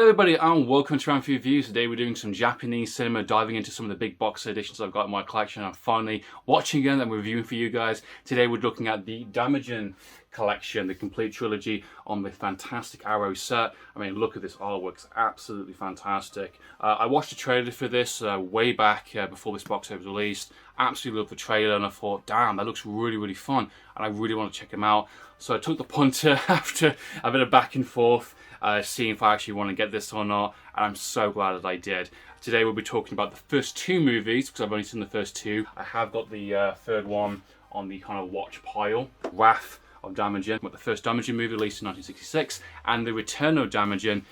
Hello everybody and welcome to Amphlett Reviews. Today we're doing some Japanese cinema, diving into some of the big box editions I've got in my collection. I'm finally watching them and reviewing for you guys. Today we're looking at the Daimajin collection, the complete trilogy on the fantastic Arrow set. I mean, look at this artwork, it's absolutely fantastic. I watched a trailer for this way back before this box set was released. Absolutely loved the trailer and I thought, damn, that looks really fun and I really want to check them out. So I took the punter after a bit of back and forth, seeing if I actually want to get this or not, and I'm so glad that I did. Today we'll be talking about the first two movies, because I've only seen the first two. I have got the third one on the kind of watch pile, Wrath of Daimajin, with the first Daimajin movie released in 1966, and The Return of Daimajin,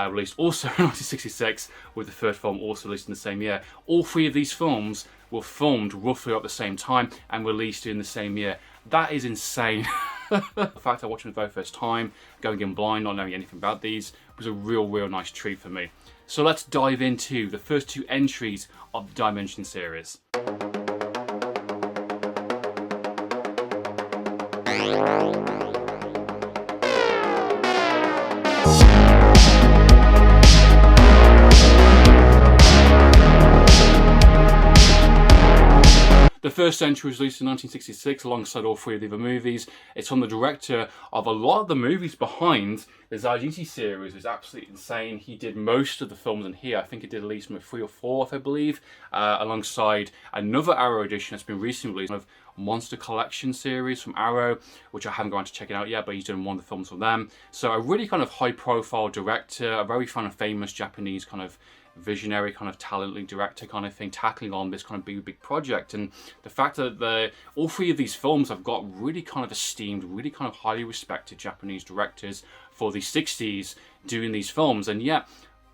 released also in 1966, with the third film also released in the same year. All three of these films were filmed roughly at the same time and released in the same year. That is insane. The fact I watched them the very first time, going in blind, not knowing anything about these, was a real nice treat for me. So let's dive into the first two entries of the Daimajin series. The first entry was released in 1966 alongside all three of the other movies. It's from the director of a lot of the movies behind the Daimajin series. It's absolutely insane. He did most of the films in here. I think he did at least 3 or 4, I believe, alongside another Arrow edition that's been recently released, of Monster Collection series from Arrow, which I haven't gone to check it out yet, but he's done one of the films for them. So a really kind of high-profile director, a very kind of famous Japanese kind of visionary kind of talent director kind of thing, tackling on this kind of big project. And the fact that all three of these films have got really kind of esteemed, really kind of highly respected Japanese directors for the 60s doing these films, and yet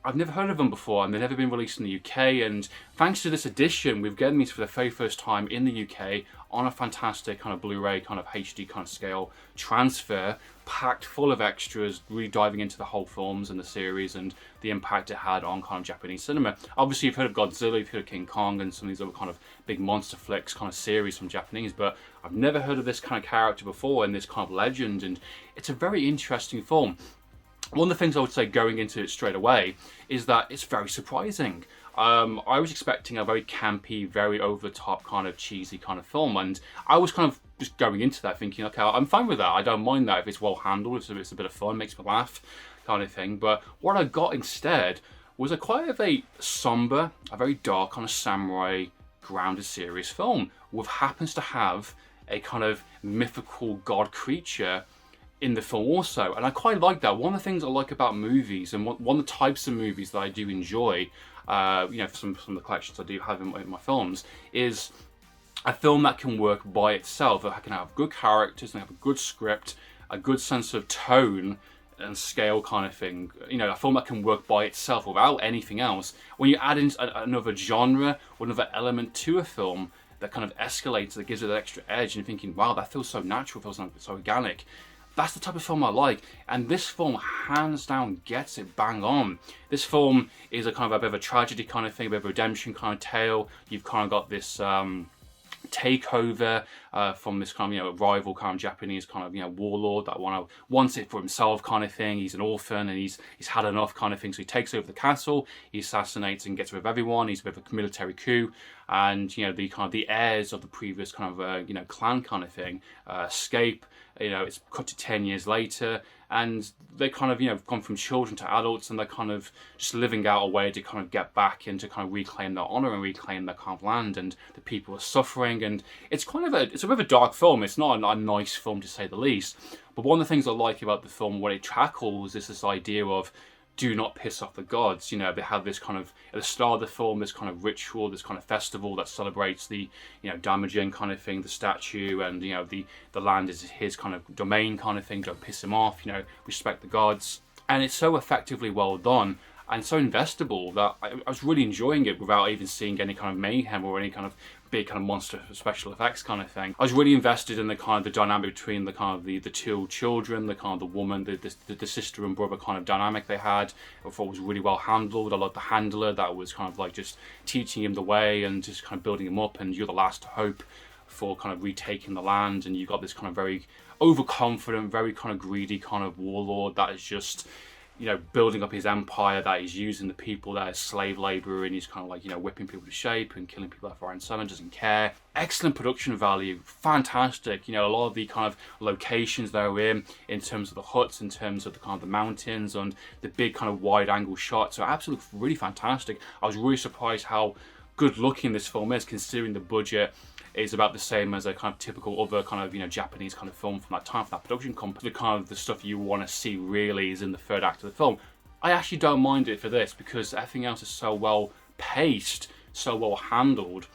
I've never heard of them before, and they've never been released in the UK. And thanks to this edition, we've gotten these for the very first time in the UK on a fantastic kind of Blu-ray kind of HD kind of scale transfer, packed full of extras, really diving into the whole films and the series and the impact it had on kind of Japanese cinema. Obviously, you've heard of Godzilla, you've heard of King Kong, and some of these other kind of big monster flicks kind of series from Japanese, but I've never heard of this kind of character before and this kind of legend, and it's a very interesting film. One of the things I would say going into it straight away is that it's very surprising. I was expecting a very campy, very over-the-top kind of cheesy kind of film, and I was kind of just going into that thinking, okay, I'm fine with that. I don't mind that if it's well handled, if it's a bit of fun, makes me laugh kind of thing. But what I got instead was quite a somber, a very dark kind of samurai grounded serious film, which happens to have a kind of mythical god creature in the film also, and I quite like that. One of the things I like about movies, and one of the types of movies that I do enjoy, from the collections I do have in my films, is a film that can work by itself. That can have good characters and have a good script, a good sense of tone and scale kind of thing. You know, a film that can work by itself without anything else. When you add in another genre or another element to a film that kind of escalates, that gives it that extra edge, and you're thinking, wow, that feels so natural, feels so organic. That's the type of film I like, and this film hands down gets it bang on. This film is a kind of a bit of a tragedy kind of thing, a bit of a redemption kind of tale. You've kind of got this takeover from this kind of rival kind of Japanese kind of warlord that wants it for himself kind of thing. He's an orphan and he's had enough kind of thing, so he takes over the castle, he assassinates and gets rid of everyone. He's a bit of a military coup, and the heirs of the previous kind of clan kind of thing escape. It's cut to 10 years later, and they kind of gone from children to adults, and they're kind of just living out a way to kind of get back and to kind of reclaim their honor and reclaim their kind of land, and the people are suffering. And it's kind of it's a bit of a dark film. It's not a nice film to say the least, but one of the things I like about the film, what it tackles, is this idea of do not piss off the gods. They have this kind of, at the start of the film, this kind of ritual, this kind of festival that celebrates the, Daimajin kind of thing, the statue, and, the land is his kind of domain kind of thing. Don't piss him off, respect the gods. And it's so effectively well done and so investable that I was really enjoying it without even seeing any kind of mayhem or any kind of big kind of monster special effects kind of thing. I was really invested in the kind of the dynamic between the kind of the two children, the kind of the woman, the sister and brother kind of dynamic they had. I thought it was really well handled. I liked the handler that was kind of like just teaching him the way and just kind of building him up, and you're the last hope for kind of retaking the land, and you've got this kind of very overconfident, very kind of greedy kind of warlord that is just you know, building up his empire, that he's using the people that are slave labor, and he's kind of like, you know, whipping people to shape and killing people left, right and center, doesn't care. Excellent production value, fantastic. You know, a lot of the kind of locations they're in terms of the huts, in terms of the kind of the mountains and the big kind of wide angle shots are absolutely really fantastic. I was really surprised how good looking this film is, considering the budget is about the same as a kind of typical other kind of, you know, Japanese kind of film from that time, from that production company. The kind of the stuff you want to see really is in the third act of the film. I actually don't mind it for this because everything else is so well paced, so well handled,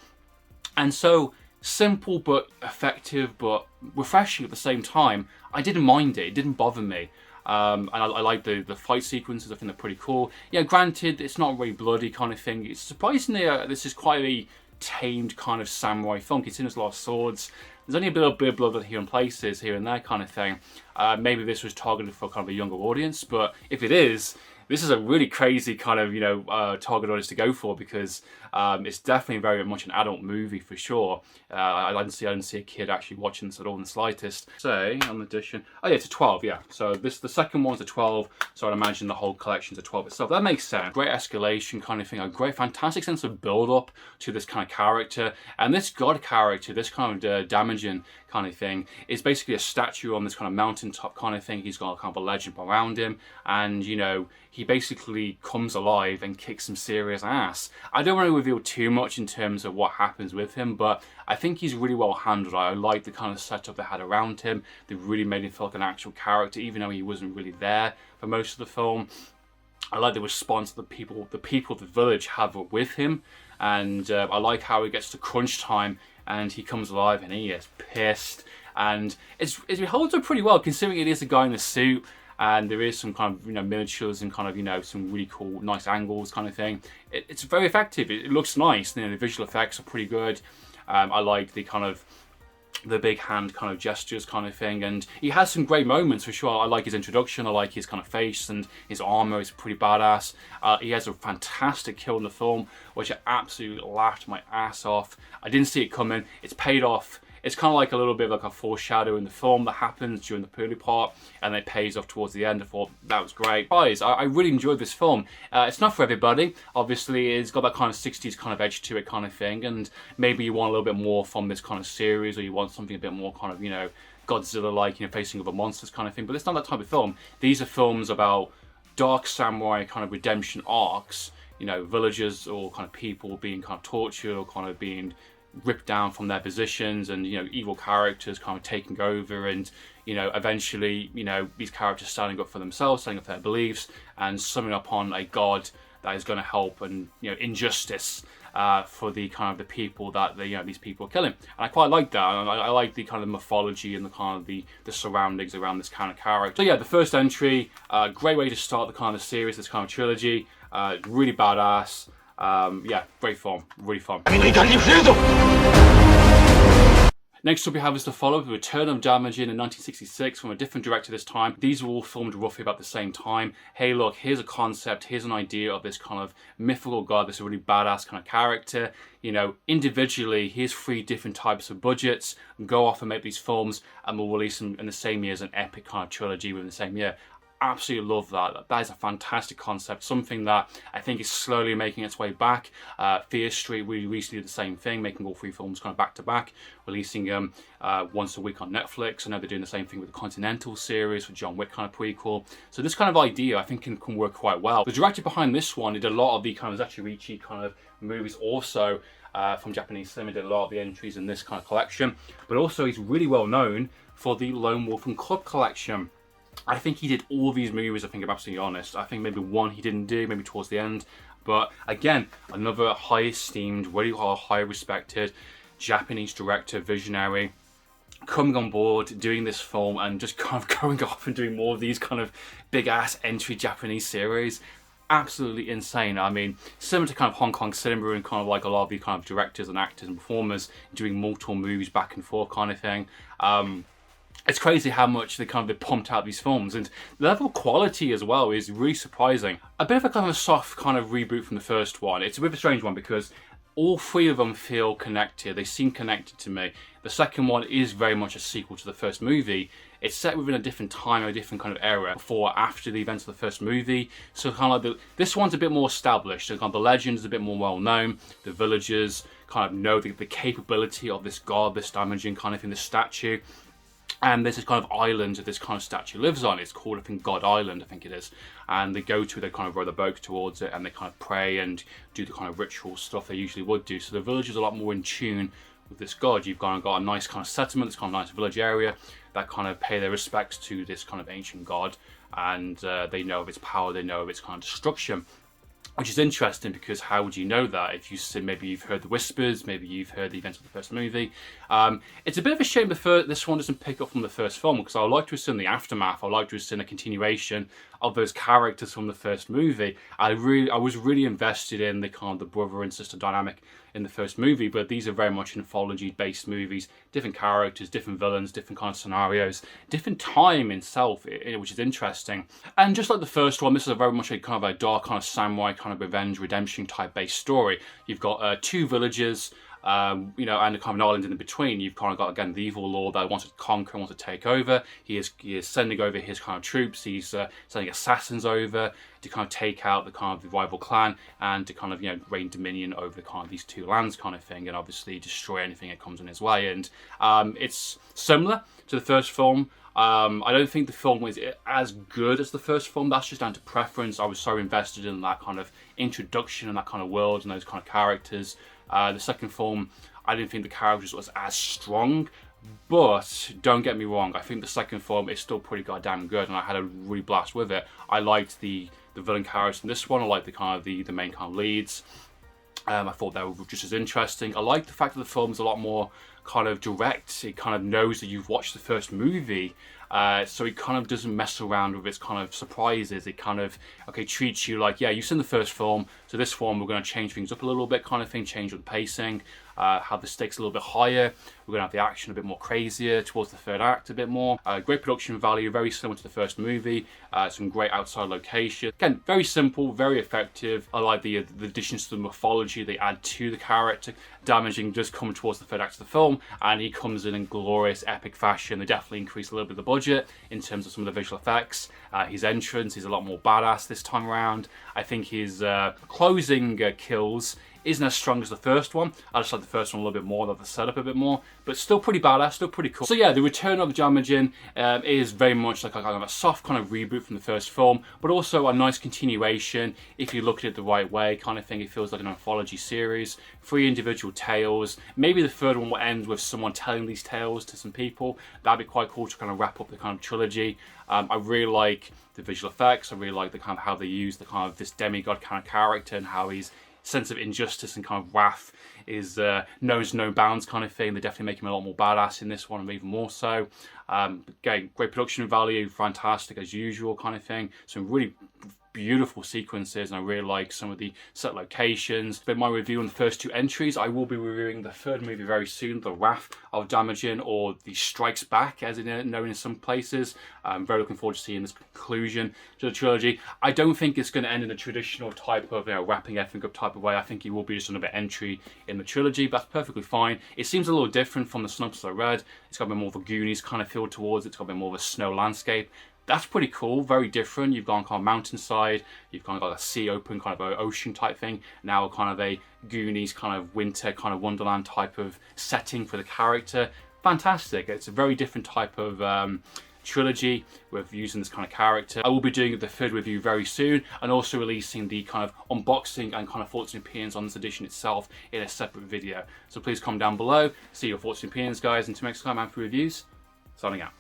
and so simple but effective but refreshing at the same time. I didn't mind it didn't bother me. And I like the fight sequences. I think they're pretty cool. Yeah, granted, it's not really bloody kind of thing. It's surprisingly, this is quite a tamed kind of samurai film, considering there's a lot of swords. There's only a bit of blood here in places, here and there kind of thing. Maybe this was targeted for kind of a younger audience, but if it is, this is a really crazy kind of, you know, target audience to go for, because it's definitely very much an adult movie for sure. I didn't see a kid actually watching this at all in the slightest. Say, on the edition, oh yeah, it's a 12, yeah. So the second one's a 12, so I'd imagine the whole collection's a 12 itself. That makes sense. Great escalation kind of thing, a great, fantastic sense of build-up to this kind of character. And this god character, this kind of Daimajin kind of thing, is basically a statue on this kind of mountaintop kind of thing. He's got kind of a legend around him, and, you know, he basically comes alive and kicks some serious ass. I don't want to reveal too much in terms of what happens with him, but I think he's really well handled. I like the kind of setup they had around him. They really made him feel like an actual character, even though he wasn't really there for most of the film. I like the response the people of the village have with him, and I like how it gets to crunch time and he comes alive and he is pissed, and it holds up pretty well considering it is a guy in a suit. And there is some kind of, you know, miniatures and kind of, you know, some really cool, nice angles kind of thing. It's very effective. It looks nice. You know, the visual effects are pretty good. I like the kind of the big hand kind of gestures kind of thing, and he has some great moments for sure. I like his introduction. I like his kind of face, and his armor is pretty badass. He has a fantastic kill in the film, which I absolutely laughed my ass off. I didn't see it coming. It's paid off. It's kind of like a little bit of like a foreshadow in the film that happens during the early part, and then it pays off towards the end. I thought that was great. Guys, I really enjoyed this film. It's not for everybody. Obviously, it's got that kind of 60s kind of edge to it kind of thing, and maybe you want a little bit more from this kind of series, or you want something a bit more kind of, you know, Godzilla-like, you know, facing other monsters kind of thing. But it's not that type of film. These are films about dark samurai kind of redemption arcs, you know, villagers or kind of people being kind of tortured or kind of being ripped down from their positions, and, you know, evil characters kind of taking over, and, you know, eventually, you know, these characters standing up for themselves, standing up for their beliefs, and summoning upon a god that is going to help, and, you know, injustice for the kind of the people that you know, these people are killing. And I quite like that. I like the kind of mythology and the kind of the surroundings around this kind of character. So yeah, the first entry, great way to start the kind of series, this kind of trilogy. Really badass. Yeah, great film, really fun. Next up we have is to follow The Return of Daimajin in 1966 from a different director this time. These were all filmed roughly about the same time. Hey look, here's a concept, here's an idea of this kind of mythical god, this really badass kind of character. You know, individually, here's 3 different types of budgets. Go off and make these films, and we'll release them in the same year as an epic kind of trilogy within the same year. Absolutely love that. That is a fantastic concept, something that I think is slowly making its way back. Fear Street, we recently did the same thing, making all 3 films kind of back to back, releasing them once a week on Netflix. I know they're doing the same thing with the Continental series, with John Wick kind of prequel. So this kind of idea I think can work quite well. The director behind this one did a lot of the kind of Zacharichi kind of movies also. From Japanese cinema, did a lot of the entries in this kind of collection, but also he's really well known for the Lone Wolf and Cub collection. I think he did all these movies, I think I'm absolutely honest. I think maybe one he didn't do, maybe towards the end. But again, another high esteemed, really high respected Japanese director, visionary, coming on board, doing this film, and just kind of going off and doing more of these kind of big ass entry Japanese series. Absolutely insane. I mean, similar to kind of Hong Kong cinema and kind of like a lot of the kind of directors and actors and performers doing multiple movies back and forth kind of thing. It's crazy how much they pumped out these films, and the level of quality as well is really surprising. A bit of a kind of soft kind of reboot from the first one. It's a bit of a strange one because all 3 of them feel connected. They seem connected to me. The second one is very much a sequel to the first movie It's set within a different time, a different kind of era, before or after the events of the first movie. So kind of like this one's a bit more established. So kind of the legend is a bit more well known. The villagers kind of know the capability of this god, this Daimajin kind of thing, this statue. And there's this kind of island that this kind of statue lives on. It's called, I think, God Island, I think it is. And they go to, they kind of row the boat towards it, and they kind of pray and do the kind of ritual stuff they usually would do. So the villagers are a lot more in tune with this god. You've got a nice kind of settlement, this kind of nice village area that kind of pay their respects to this kind of ancient god. And they know of its power, they know of its kind of destruction. Which is interesting, because how would you know that if you say maybe you've heard the whispers, maybe you've heard the events of the first movie? It's a bit of a shame this one doesn't pick up from the first film, because I would like to have seen the aftermath. I would like to have seen a continuation of those characters from the first movie. I was really invested in the kind of the brother and sister dynamic in the first movie, but these are very much anthology-based movies, different characters, different villains, different kind of scenarios, different time itself, which is interesting. And just like the first one, this is a very much a kind of a dark kind of samurai kind of revenge redemption type based story. You've got two villages, and a kind of an island in between. You've kind of got, again, the evil lord that wants to conquer and wants to take over. He is sending over his kind of troops. He's sending assassins over to kind of take out the kind of the rival clan and to kind of, reign dominion over the kind of these two lands kind of thing, and obviously destroy anything that comes in his way. And it's similar to the first film. I don't think the film is as good as the first film. That's just down to preference. I was so invested in that kind of introduction and that kind of world and those kind of characters. The second film, I didn't think the characters was as strong, but don't get me wrong, I think the second film is still pretty goddamn good, and I had a really blast with it. I liked the villain characters in this one. I liked the kind of the main kind of leads. I thought they were just as interesting. I like the fact that the film is a lot more kind of direct. It kind of knows that you've watched the first movie, so it kind of doesn't mess around with its kind of surprises. It kind of, treats you like, yeah, you've seen the first film, so this one we're going to change things up a little bit kind of thing, change up the pacing, have the stakes a little bit higher. We're going to have the action a bit more crazier towards the third act a bit more. Great production value, very similar to the first movie. Some great outside location. Again, very simple, very effective. I like the additions to the mythology they add to the character. Daimajin does come towards the third act of the film, and he comes in glorious, epic fashion. They definitely increase a little bit of the budget in terms of some of the visual effects. His entrance is a lot more badass this time around. I think his closing kills isn't as strong as the first one. I just like the first one a little bit more, like the setup a bit more, but still pretty badass, still pretty cool. So yeah, the return of Daimajin is very much like a kind of a soft kind of reboot from the first film, but also a nice continuation if you look at it the right way kind of thing. It feels like an anthology series, 3 individual tales. Maybe the third one will end with someone telling these tales to some people. That'd be quite cool to kind of wrap up the kind of trilogy. I really like the visual effects. I really like the kind of how they use the kind of this demigod kind of character, and how he's sense of injustice and kind of wrath is knows no bounds kind of thing. They definitely make him a lot more badass in this one, and even more so. Again, great production value, fantastic as usual kind of thing. Some really beautiful sequences, and I really like some of the set locations. For my review on the first 2 entries, I will be reviewing the third movie very soon, The Wrath of Daimajin, or The Strikes Back as it is known in some places. I'm very looking forward to seeing this conclusion to the trilogy. I don't think it's going to end in a traditional type of wrapping everything up type of way. I think it will be just another entry in the trilogy, but that's perfectly fine. It seems a little different from the synopsis I read. It's got a bit more of a Goonies kind of feel towards it. It's got a bit more of a snow landscape. That's pretty cool, very different. You've gone kind of mountainside, you've kind of got a sea open kind of ocean type thing. Now kind of a Goonies kind of winter kind of wonderland type of setting for the character. Fantastic. It's a very different type of trilogy with using this kind of character. I will be doing the third review very soon, and also releasing the kind of unboxing and kind of thoughts and opinions on this edition itself in a separate video. So please comment down below, see your thoughts and opinions, guys. Until next time, Amphlett Reviews, signing out.